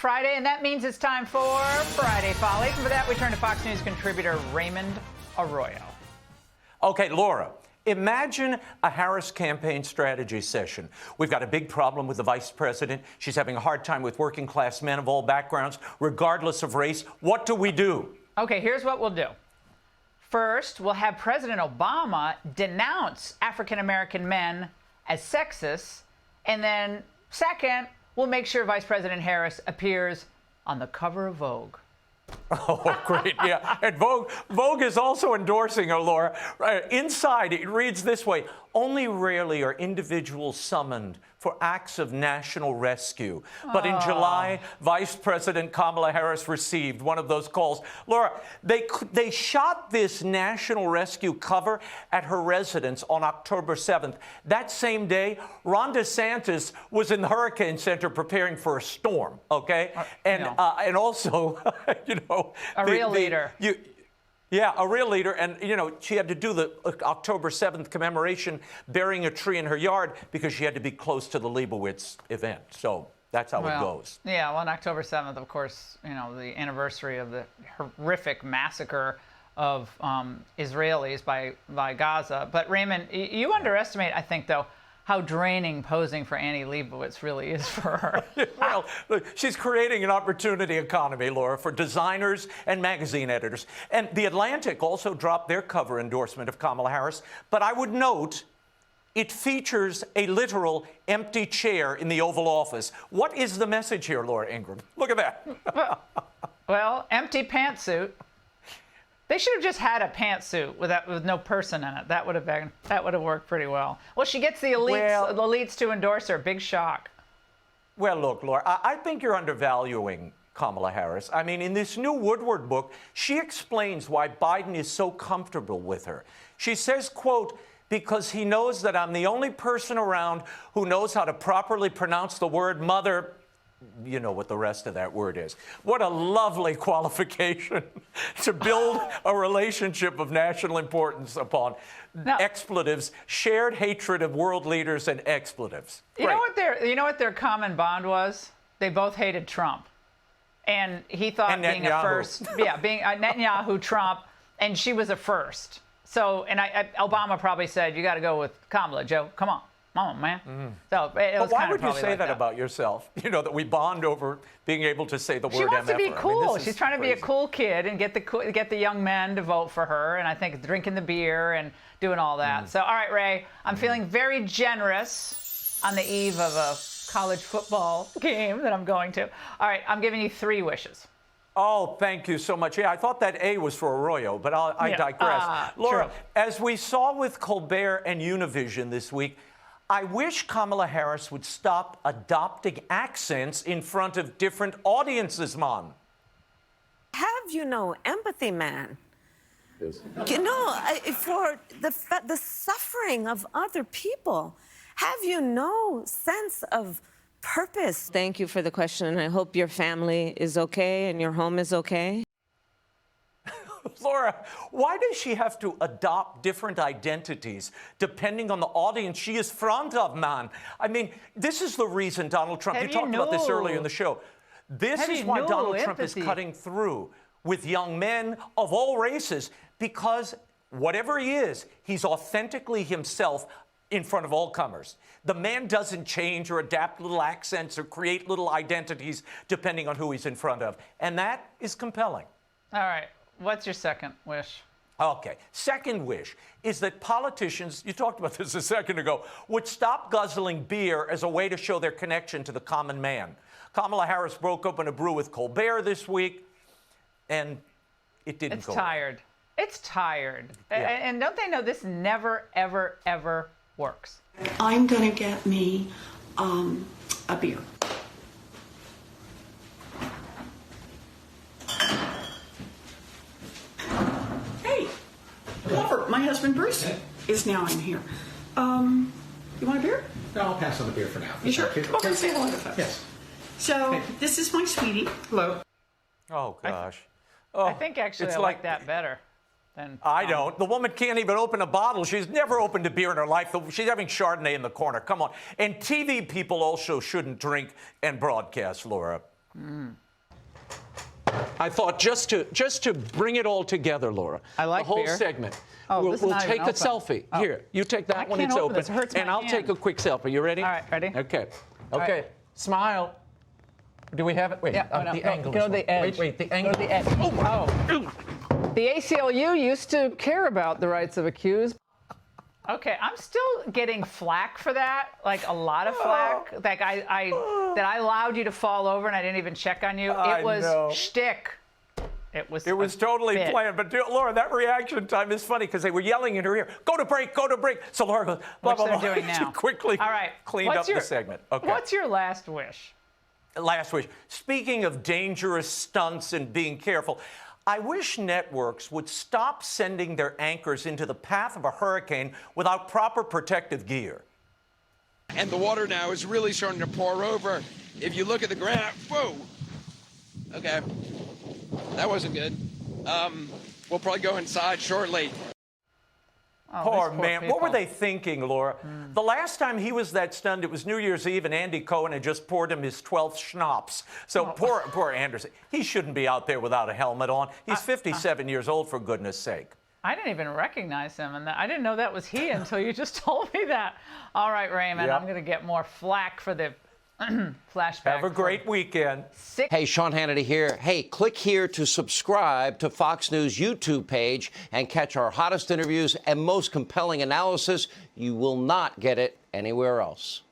Friday, and that means it's time for Friday Follies. And for that, we turn to Fox News contributor Raymond Arroyo. Okay, Laura, imagine a Harris campaign strategy session. We've got a big problem with the vice president. She's having a hard time with working class men of all backgrounds, regardless of race. What do we do? Okay, here's what we'll do. First, we'll have President Obama denounce African-American men as sexist. And then second, we'll make sure Vice President Harris appears on the cover of Vogue. Oh, great, yeah. And Vogue is also endorsing her, Laura. Inside, it reads this way: only rarely are individuals summoned for acts of national rescue. But in July, Vice President Kamala Harris received one of those calls. Laura, they shot this national rescue cover at her residence on October 7th. That same day, Ron DeSantis was in the Hurricane Center preparing for a storm, okay? And also, you know, a real leader. Yeah, a real leader. And, you know, she had to do the October 7th commemoration burying a tree in her yard because she had to be close to the Leibowitz event. So that's how it goes. Yeah, well, on October 7th, of course, you know, the anniversary of the horrific massacre of Israelis by Gaza. But, Raymond, you underestimate, I think, though, how draining posing for Annie Leibovitz really is for her. Well, look, she's creating an opportunity economy, Laura, for designers and magazine editors. And The Atlantic also dropped their cover endorsement of Kamala Harris. But I would note it features a literal empty chair in the Oval Office. What is the message here, Laura Ingraham? Look at that. Well, empty pantsuit. They should have just had a pantsuit with no person in it. That would have worked pretty well. Well, she gets the elites to endorse her. Big shock. Well, look, Laura, I think you're undervaluing Kamala Harris. I mean, in this new Woodward book, she explains why Biden is so comfortable with her. She says, quote, because he knows that I'm the only person around who knows how to properly pronounce the word mother. You know what the rest of that word is. What a lovely qualification to build a relationship of national importance upon. Now, expletives, shared hatred of world leaders and expletives. You know what their common bond was? They both hated Trump. And he thought being a first, being Netanyahu, Trump, and she was a first. So, and Obama probably said, you got to go with Kamala, Joe. Come on. Oh, man. So it was why would you say that about yourself? You know, that we bond over being able to say the word MF. She wants to be cool. I mean, she's trying to be a cool kid and get the young men to vote for her. And I think drinking the beer and doing all that. So, all right, Ray, I'm feeling very generous on the eve of a college football game that I'm going to. All right, I'm giving you 3 wishes. Oh, thank you so much. Yeah, I thought that A was for Arroyo, but I digress. Laura, as we saw with Colbert and Univision this week, I wish Kamala Harris would stop adopting accents in front of different audiences, Mom. Have empathy, man. Yes. For the suffering of other people. Have sense of purpose. Thank you for the question, and I hope your family is okay and your home is okay. Laura, why does she have to adopt different identities depending on the audience she is front of, man? I mean, this is the reason Donald Trump, you talked about this earlier in the show. This is why Donald Trump is cutting through with young men of all races, because whatever he is, he's authentically himself in front of all comers. The man doesn't change or adapt little accents or create little identities depending on who he's in front of. And that is compelling. All right. What's your second wish? Okay. Second wish is that politicians, you talked about this a second ago, would stop guzzling beer as a way to show their connection to the common man. Kamala Harris broke open a brew with Colbert this week, and it didn't go. It's tired. It's tired. Yeah. And don't they know this never, ever, ever works? I'm going to get me a beer. My husband Bruce is now in here. You want a beer? No, I'll pass on the beer for now. You sure? Okay, say hello to folks. Yes. So this is my sweetie. Hello. Oh gosh. I think actually I like that better. I don't. The woman can't even open a bottle. She's never opened a beer in her life. She's having Chardonnay in the corner. Come on. And TV people also shouldn't drink and broadcast, Laura. I thought just to bring it all together, Laura. I like the whole beer. segment. Oh, we'll this is not take even a open. selfie. Oh. Here, you take that I one. can't It's open open. this. It hurts my and I'll hand. take a quick selfie. You ready? All right, ready? Okay. All Okay. right. Smile. Do we have it? Wait. Yeah, The angle. go to the edge. Wait. The angle. Go to the edge. The ACLU used to care about the rights of accused. Okay, I'm still getting flack for that, like a lot of flack. Like that I allowed you to fall over and I didn't even check on you. I It was know. shtick. It was totally bit. planned. But Laura, that reaction time is funny because they were yelling in her ear, "Go to break, go to break." So Laura goes, blah, Which blah, they're blah. doing She now. quickly All right. cleaned What's up the segment. Okay. What's your last wish? Last wish. Speaking of dangerous stunts and being careful, I wish networks would stop sending their anchors into the path of a hurricane without proper protective gear. And the water now is really starting to pour over. If you look at the graph, whoa. Okay, that wasn't good. We'll probably go inside shortly. Oh, Poor these man. people. What were they thinking, Laura? The last time he was that stunned, it was New Year's Eve, and Andy Cohen had just poured him his 12th schnapps. So poor Anderson. He shouldn't be out there without a helmet on. He's 57 years old, for goodness sake. I didn't even recognize him, and I didn't know that was he until you just told me that. All right, Raymond, Yep. I'm going to get more flack for the flashback. Have a great weekend. Hey, Sean Hannity here. Hey, click here to subscribe to Fox News YouTube page and catch our hottest interviews and most compelling analysis. You will not get it anywhere else.